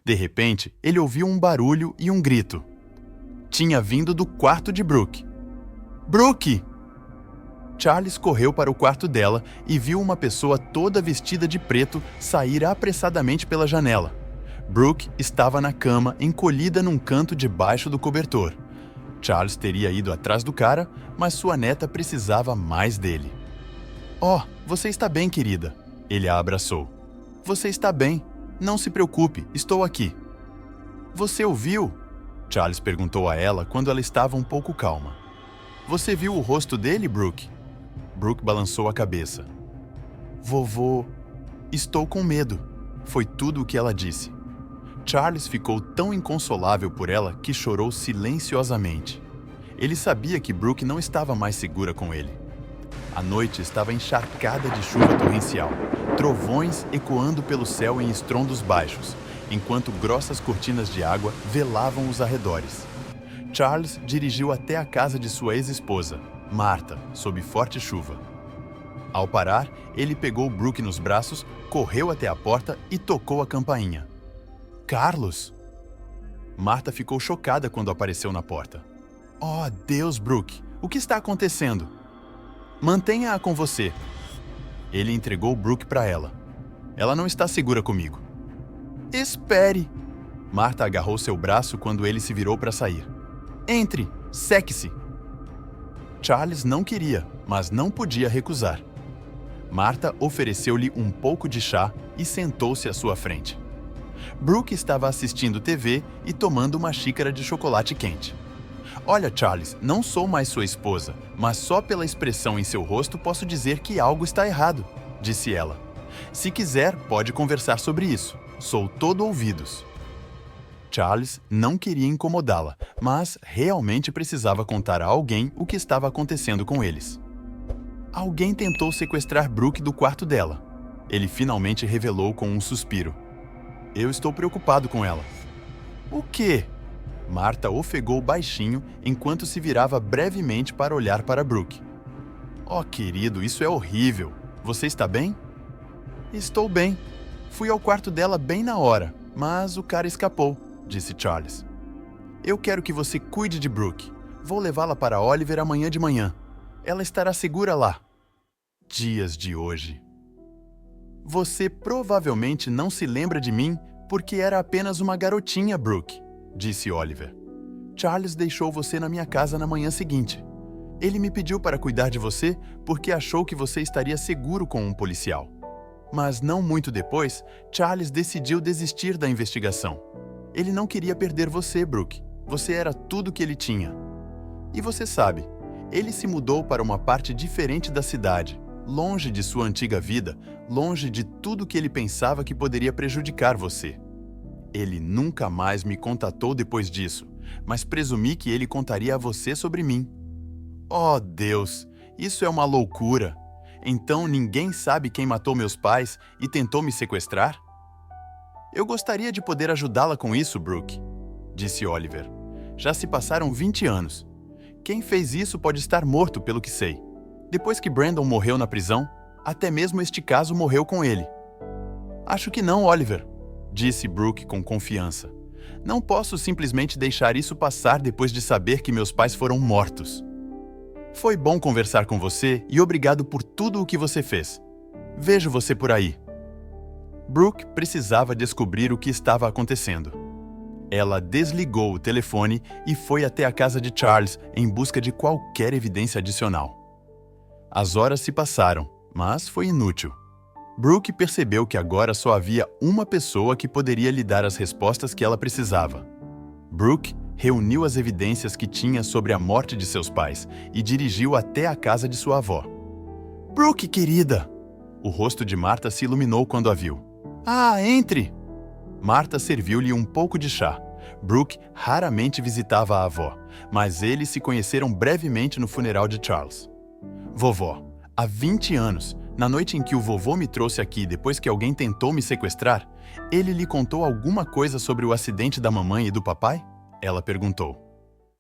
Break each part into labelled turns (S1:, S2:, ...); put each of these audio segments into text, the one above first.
S1: De repente, ele ouviu um barulho e um grito. Tinha vindo do quarto de Brooke. Brooke! Charles correu para o quarto dela e viu uma pessoa toda vestida de preto sair apressadamente pela janela. Brooke estava na cama, encolhida num canto debaixo do cobertor. Charles teria ido atrás do cara, mas sua neta precisava mais dele. Oh, você está bem, querida. Ele a abraçou. Você está bem. Não se preocupe, estou aqui. Você ouviu? Charles perguntou a ela quando ela estava um pouco calma. Você viu o rosto dele, Brooke? Brooke balançou a cabeça. Vovô, estou com medo. Foi tudo o que ela disse. Charles ficou tão inconsolável por ela que chorou silenciosamente. Ele sabia que Brooke não estava mais segura com ele. A noite estava encharcada de chuva torrencial, trovões ecoando pelo céu em estrondos baixos, enquanto grossas cortinas de água velavam os arredores. Charles dirigiu até a casa de sua ex-esposa, Martha, sob forte chuva. Ao parar, ele pegou Brooke nos braços, correu até a porta e tocou a campainha. Carlos! Martha ficou chocada quando apareceu na porta. Oh, Deus, Brooke! O que está acontecendo? Mantenha-a com você. Ele entregou Brooke para ela. Ela não está segura comigo. Espere! Martha agarrou seu braço quando ele se virou para sair. Entre! Seque-se! Charles não queria, mas não podia recusar. Martha ofereceu-lhe um pouco de chá e sentou-se à sua frente. Brooke estava assistindo TV e tomando uma xícara de chocolate quente. Olha, Charles, não sou mais sua esposa, mas só pela expressão em seu rosto posso dizer que algo está errado, disse ela. Se quiser, pode conversar sobre isso. Sou todo ouvidos. Charles não queria incomodá-la, mas realmente precisava contar a alguém o que estava acontecendo com eles. Alguém tentou sequestrar Brooke do quarto dela. Ele finalmente revelou com um suspiro. Eu estou preocupado com ela. O quê? Martha ofegou baixinho enquanto se virava brevemente para olhar para Brooke. Oh, querido, isso é horrível. Você está bem? Estou bem. Fui ao quarto dela bem na hora, mas o cara escapou, disse Charles. Eu quero que você cuide de Brooke. Vou levá-la para Oliver amanhã de manhã. Ela estará segura lá. Dias de hoje. Você provavelmente não se lembra de mim porque era apenas uma garotinha, Brooke, disse Oliver. Charles deixou você na minha casa na manhã seguinte. Ele me pediu para cuidar de você porque achou que você estaria seguro com um policial. Mas não muito depois, Charles decidiu desistir da investigação. Ele não queria perder você, Brooke. Você era tudo que ele tinha. E você sabe, ele se mudou para uma parte diferente da cidade, longe de sua antiga vida, longe de tudo que ele pensava que poderia prejudicar você. Ele nunca mais me contatou depois disso, mas presumi que ele contaria a você sobre mim. Oh, Deus, isso é uma loucura! Então ninguém sabe quem matou meus pais e tentou me sequestrar? Eu gostaria de poder ajudá-la com isso, Brooke, disse Oliver. Já se passaram 20 anos. Quem fez isso pode estar morto, pelo que sei. Depois que Brandon morreu na prisão, até mesmo este caso morreu com ele. Acho que não, Oliver, disse Brooke com confiança. Não posso simplesmente deixar isso passar depois de saber que meus pais foram mortos. Foi bom conversar com você e obrigado por tudo o que você fez. Vejo você por aí. Brooke precisava descobrir o que estava acontecendo. Ela desligou o telefone e foi até a casa de Charles em busca de qualquer evidência adicional. As horas se passaram, mas foi inútil. Brooke percebeu que agora só havia uma pessoa que poderia lhe dar as respostas que ela precisava. Brooke reuniu as evidências que tinha sobre a morte de seus pais e dirigiu até a casa de sua avó. Brooke, querida! O rosto de Martha se iluminou quando a viu. Ah, entre! Martha serviu-lhe um pouco de chá. Brooke raramente visitava a avó, mas eles se conheceram brevemente no funeral de Charles. Vovó, há 20 anos, na noite em que o vovô me trouxe aqui depois que alguém tentou me sequestrar, ele lhe contou alguma coisa sobre o acidente da mamãe e do papai? Ela perguntou.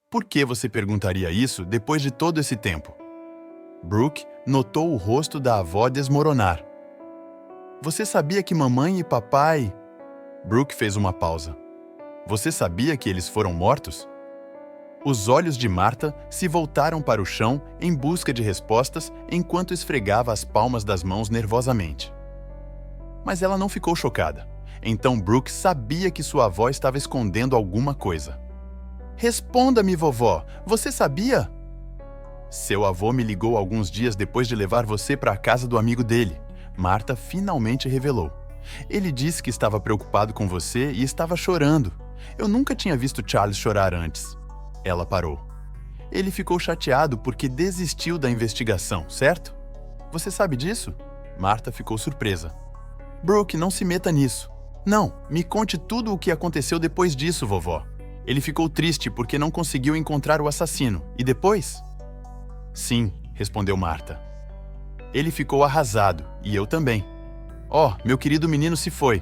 S1: Por que você perguntaria isso depois de todo esse tempo? Brooke notou o rosto da avó desmoronar. Você sabia que mamãe e papai... Brooke fez uma pausa. Você sabia que eles foram mortos? Os olhos de Martha se voltaram para o chão em busca de respostas enquanto esfregava as palmas das mãos nervosamente. Mas ela não ficou chocada. Então Brooke sabia que sua avó estava escondendo alguma coisa. Responda-me, vovó, você sabia? Seu avô me ligou alguns dias depois de levar você para a casa do amigo dele. Martha finalmente revelou. Ele disse que estava preocupado com você e estava chorando. Eu nunca tinha visto Charles chorar antes. Ela parou. Ele ficou chateado porque desistiu da investigação, certo? Você sabe disso? Martha ficou surpresa. Brooke, não se meta nisso. Não, me conte tudo o que aconteceu depois disso, vovó. Ele ficou triste porque não conseguiu encontrar o assassino. E depois? Sim, respondeu Martha. Ele ficou arrasado, e eu também. Meu querido menino se foi.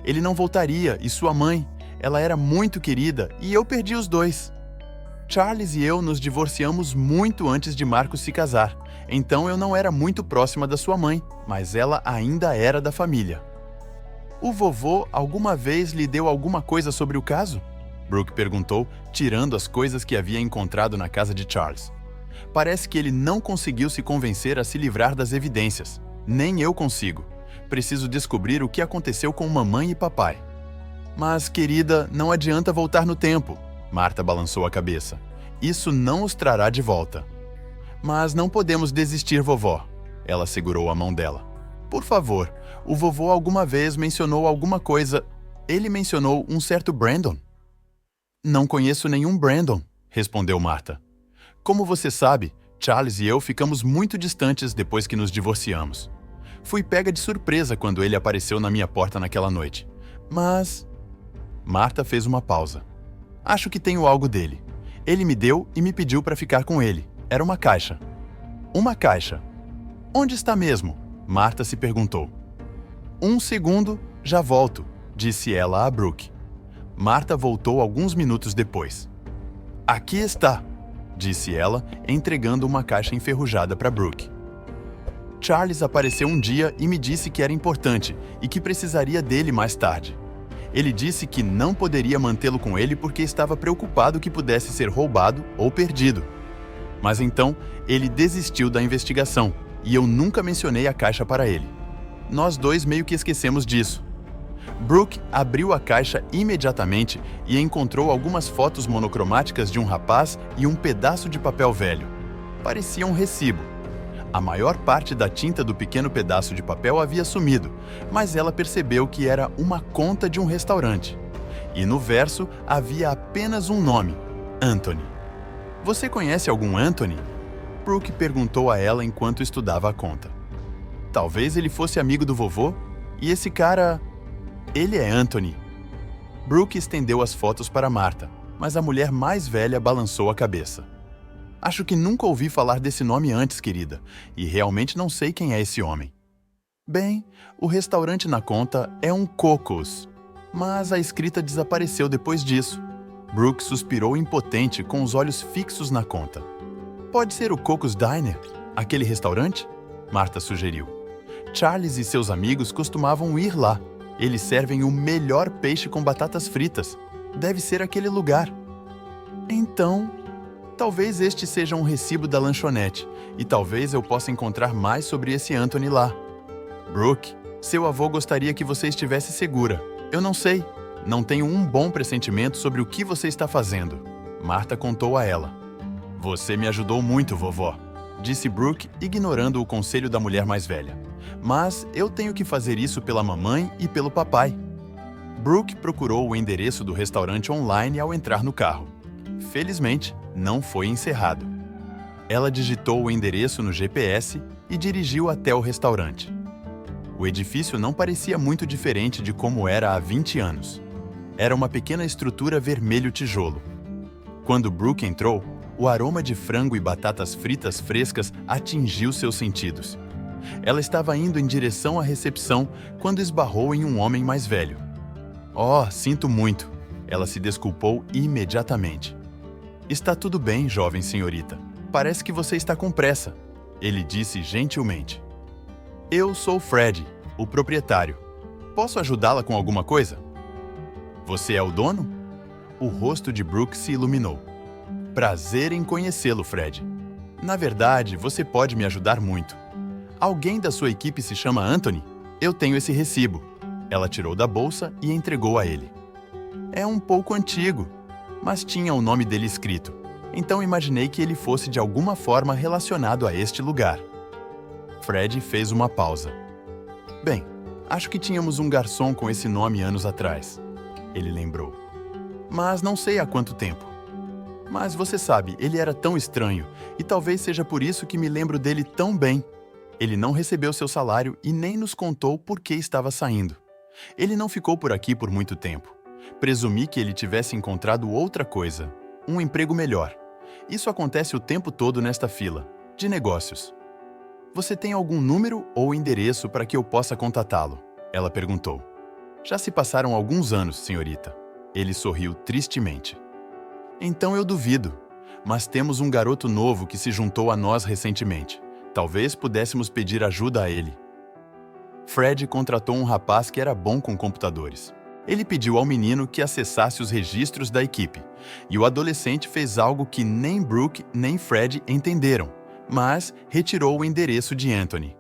S1: Ele não voltaria, e sua mãe, ela era muito querida, e eu perdi os dois. Charles e eu nos divorciamos muito antes de Marcos se casar, então eu não era muito próxima da sua mãe, mas ela ainda era da família. O vovô alguma vez lhe deu alguma coisa sobre o caso? Brooke perguntou, tirando as coisas que havia encontrado na casa de Charles. Parece que ele não conseguiu se convencer a se livrar das evidências. Nem eu consigo. Preciso descobrir o que aconteceu com mamãe e papai. Mas, querida, não adianta voltar no tempo. Martha balançou a cabeça. Isso não os trará de volta. Mas não podemos desistir, vovó. Ela segurou a mão dela. Por favor, o vovô alguma vez mencionou alguma coisa. Ele mencionou um certo Brandon. Não conheço nenhum Brandon, respondeu Martha. Como você sabe, Charles e eu ficamos muito distantes depois que nos divorciamos. Fui pega de surpresa quando ele apareceu na minha porta naquela noite. Mas... Martha fez uma pausa. Acho que tenho algo dele. Ele me deu e me pediu para ficar com ele. Era uma caixa. Uma caixa. Onde está mesmo? Martha se perguntou. 1 segundo, já volto, disse ela a Brooke. Martha voltou alguns minutos depois. Aqui está, disse ela, entregando uma caixa enferrujada para Brooke. Charles apareceu um dia e me disse que era importante e que precisaria dele mais tarde. Ele disse que não poderia mantê-lo com ele porque estava preocupado que pudesse ser roubado ou perdido. Mas então, ele desistiu da investigação e eu nunca mencionei a caixa para ele. Nós dois meio que esquecemos disso. Brooke abriu a caixa imediatamente e encontrou algumas fotos monocromáticas de um rapaz e um pedaço de papel velho. Parecia um recibo. A maior parte da tinta do pequeno pedaço de papel havia sumido, mas ela percebeu que era uma conta de um restaurante. E no verso havia apenas um nome: Anthony. Você conhece algum Anthony? Brooke perguntou a ela enquanto estudava a conta. Talvez ele fosse amigo do vovô? E esse cara... Ele é Anthony. Brooke estendeu as fotos para Martha, mas a mulher mais velha balançou a cabeça. Acho que nunca ouvi falar desse nome antes, querida, e realmente não sei quem é esse homem. Bem, o restaurante na conta é um Coco's, mas a escrita desapareceu depois disso. Brooke suspirou impotente com os olhos fixos na conta. Pode ser o Coco's Diner, aquele restaurante? Martha sugeriu. Charles e seus amigos costumavam ir lá. Eles servem o melhor peixe com batatas fritas. Deve ser aquele lugar. Então, talvez este seja um recibo da lanchonete, e talvez eu possa encontrar mais sobre esse Anthony lá. Brooke, seu avô gostaria que você estivesse segura. Eu não sei. Não tenho um bom pressentimento sobre o que você está fazendo. Martha contou a ela. Você me ajudou muito, vovó, disse Brooke, ignorando o conselho da mulher mais velha. Mas eu tenho que fazer isso pela mamãe e pelo papai. Brooke procurou o endereço do restaurante online ao entrar no carro. Felizmente, não foi encerrado. Ela digitou o endereço no GPS e dirigiu até o restaurante. O edifício não parecia muito diferente de como era há 20 anos. Era uma pequena estrutura vermelho tijolo. Quando Brooke entrou, o aroma de frango e batatas fritas frescas atingiu seus sentidos. Ela estava indo em direção à recepção quando esbarrou em um homem mais velho. Sinto muito. Ela se desculpou imediatamente. Está tudo bem, jovem senhorita. Parece que você está com pressa, ele disse gentilmente. Eu sou Fred, o proprietário. Posso ajudá-la com alguma coisa? Você é o dono? O rosto de Brooke se iluminou. Prazer em conhecê-lo, Fred. Na verdade, você pode me ajudar muito. Alguém da sua equipe se chama Anthony? Eu tenho esse recibo. Ela tirou da bolsa e entregou a ele. É um pouco antigo, mas tinha o nome dele escrito. Então imaginei que ele fosse de alguma forma relacionado a este lugar. Fred fez uma pausa. Bem, acho que tínhamos um garçom com esse nome anos atrás. Ele lembrou. Mas não sei há quanto tempo. Mas você sabe, ele era tão estranho, e talvez seja por isso que me lembro dele tão bem. Ele não recebeu seu salário e nem nos contou por que estava saindo. Ele não ficou por aqui por muito tempo. Presumi que ele tivesse encontrado outra coisa, um emprego melhor. Isso acontece o tempo todo nesta fila, de negócios. Você tem algum número ou endereço para que eu possa contatá-lo? Ela perguntou. Já se passaram alguns anos, senhorita. Ele sorriu tristemente. Então eu duvido, mas temos um garoto novo que se juntou a nós recentemente. Talvez pudéssemos pedir ajuda a ele. Fred contratou um rapaz que era bom com computadores. Ele pediu ao menino que acessasse os registros da equipe, e o adolescente fez algo que nem Brooke nem Fred entenderam, mas retirou o endereço de Anthony.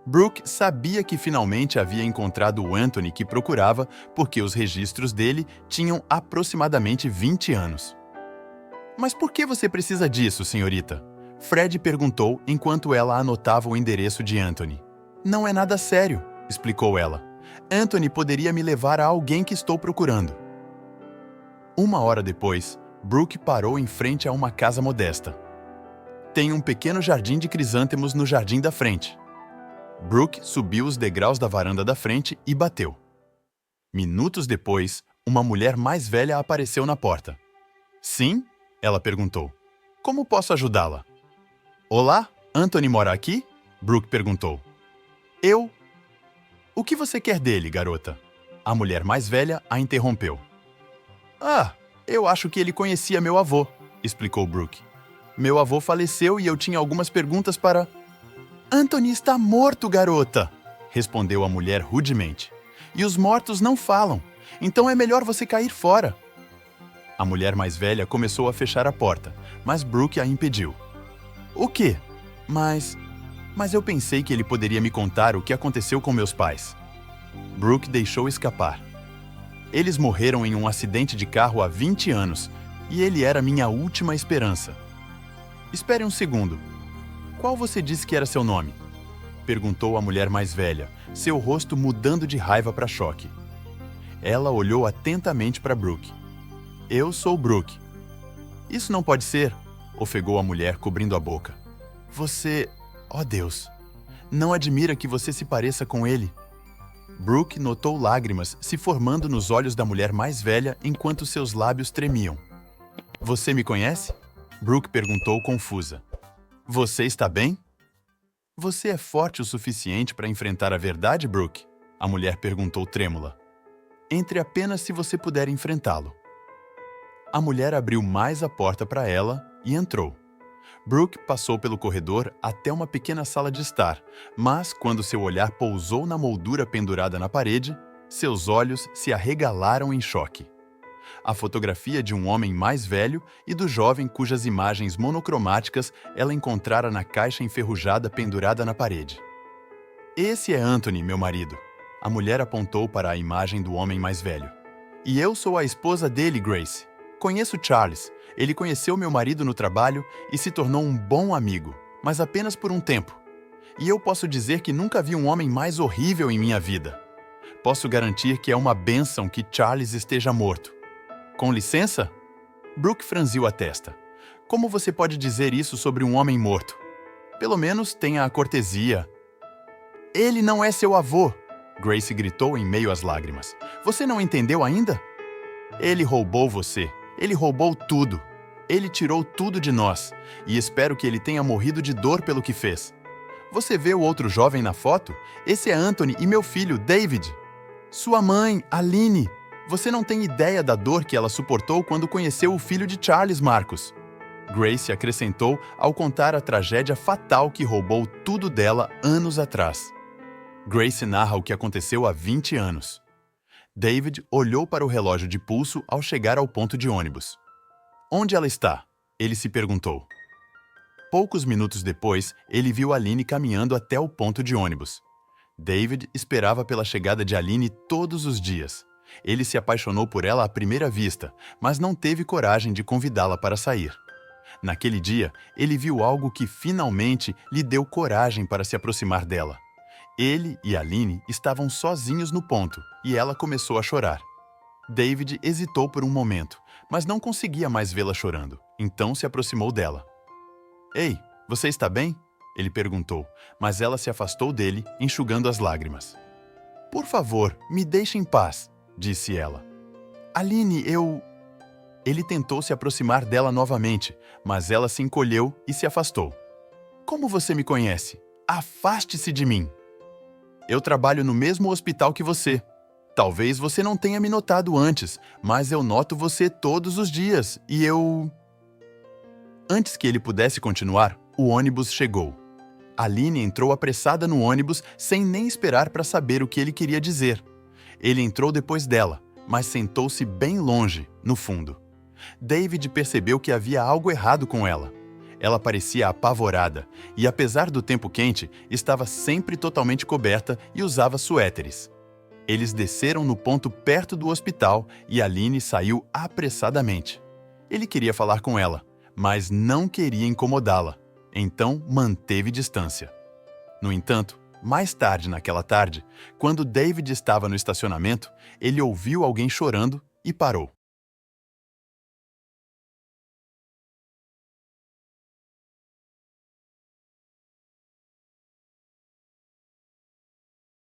S1: Brooke sabia que finalmente havia encontrado o Anthony que procurava porque os registros dele tinham aproximadamente 20 anos. Mas por que você precisa disso, senhorita? Fred perguntou enquanto ela anotava o endereço de Anthony. Não é nada sério, explicou ela. Anthony poderia me levar a alguém que estou procurando. Uma hora depois, Brooke parou em frente a uma casa modesta. Tem um pequeno jardim de crisântemos no jardim da frente. Brooke subiu os degraus da varanda da frente e bateu. Minutos depois, uma mulher mais velha apareceu na porta. Sim? Ela perguntou. Como posso ajudá-la? Olá, Anthony mora aqui? Brooke perguntou. Eu? O que você quer dele, garota? A mulher mais velha a interrompeu. Ah, eu acho que ele conhecia meu avô, explicou Brooke. Meu avô faleceu e eu tinha algumas perguntas para... Anthony está morto, garota, respondeu a mulher rudemente. E os mortos não falam, então é melhor você cair fora. A mulher mais velha começou a fechar a porta, mas Brooke a impediu. O quê? Mas eu pensei que ele poderia me contar o que aconteceu com meus pais. Brooke deixou escapar. Eles morreram em um acidente de carro há 20 anos, e ele era minha última esperança. Espere um segundo. Qual você disse que era seu nome? Perguntou a mulher mais velha, seu rosto mudando de raiva para choque. Ela olhou atentamente para Brooke. Eu sou Brooke. Isso não pode ser, ofegou a mulher cobrindo a boca. Você... Oh Deus! Não admira que você se pareça com ele. Brooke notou lágrimas se formando nos olhos da mulher mais velha enquanto seus lábios tremiam. Você me conhece? Brooke perguntou confusa. Você está bem? Você é forte o suficiente para enfrentar a verdade, Brooke? A mulher perguntou trêmula. Entre apenas se você puder enfrentá-lo. A mulher abriu mais a porta para ela e entrou. Brooke passou pelo corredor até uma pequena sala de estar, mas quando seu olhar pousou na moldura pendurada na parede, seus olhos se arregalaram em choque. A fotografia de um homem mais velho e do jovem cujas imagens monocromáticas ela encontrara na caixa enferrujada pendurada na parede. Esse é Anthony, meu marido. A mulher apontou para a imagem do homem mais velho. E eu sou a esposa dele, Grace. Conheço Charles. Ele conheceu meu marido no trabalho e se tornou um bom amigo, mas apenas por um tempo. E eu posso dizer que nunca vi um homem mais horrível em minha vida. Posso garantir que é uma bênção que Charles esteja morto. Com licença? Brooke franziu a testa. Como você pode dizer isso sobre um homem morto? Pelo menos tenha a cortesia. Ele não é seu avô, Grace gritou em meio às lágrimas. Você não entendeu ainda? Ele roubou você. Ele roubou tudo. Ele tirou tudo de nós. E espero que ele tenha morrido de dor pelo que fez. Você vê o outro jovem na foto? Esse é Anthony e meu filho, David. Sua mãe, Aline. Você não tem ideia da dor que ela suportou quando conheceu o filho de Charles, Marcos. Grace acrescentou ao contar a tragédia fatal que roubou tudo dela anos atrás. Grace narra o que aconteceu há 20 anos. David olhou para o relógio de pulso ao chegar ao ponto de ônibus. Onde ela está? Ele se perguntou. Poucos minutos depois, ele viu Aline caminhando até o ponto de ônibus. David esperava pela chegada de Aline todos os dias. Ele se apaixonou por ela à primeira vista, mas não teve coragem de convidá-la para sair. Naquele dia, ele viu algo que finalmente lhe deu coragem para se aproximar dela. Ele e Aline estavam sozinhos no ponto e ela começou a chorar. David hesitou por um momento, mas não conseguia mais vê-la chorando, então se aproximou dela. Ei, você está bem? Ele perguntou, mas ela se afastou dele, enxugando as lágrimas. Por favor, me deixe em paz, disse ela. Aline, eu... Ele tentou se aproximar dela novamente, mas ela se encolheu e se afastou. Como você me conhece? Afaste-se de mim! Eu trabalho no mesmo hospital que você. Talvez você não tenha me notado antes, mas eu noto você todos os dias e eu... Antes que ele pudesse continuar, o ônibus chegou. Aline entrou apressada no ônibus sem nem esperar para saber o que ele queria dizer. Ele entrou depois dela, mas sentou-se bem longe, no fundo. David percebeu que havia algo errado com ela. Ela parecia apavorada e, apesar do tempo quente, estava sempre totalmente coberta e usava suéteres. Eles desceram no ponto perto do hospital e Aline saiu apressadamente. Ele queria falar com ela, mas não queria incomodá-la, então manteve distância. No entanto, mais tarde naquela tarde, quando David estava no estacionamento, ele ouviu alguém chorando e parou.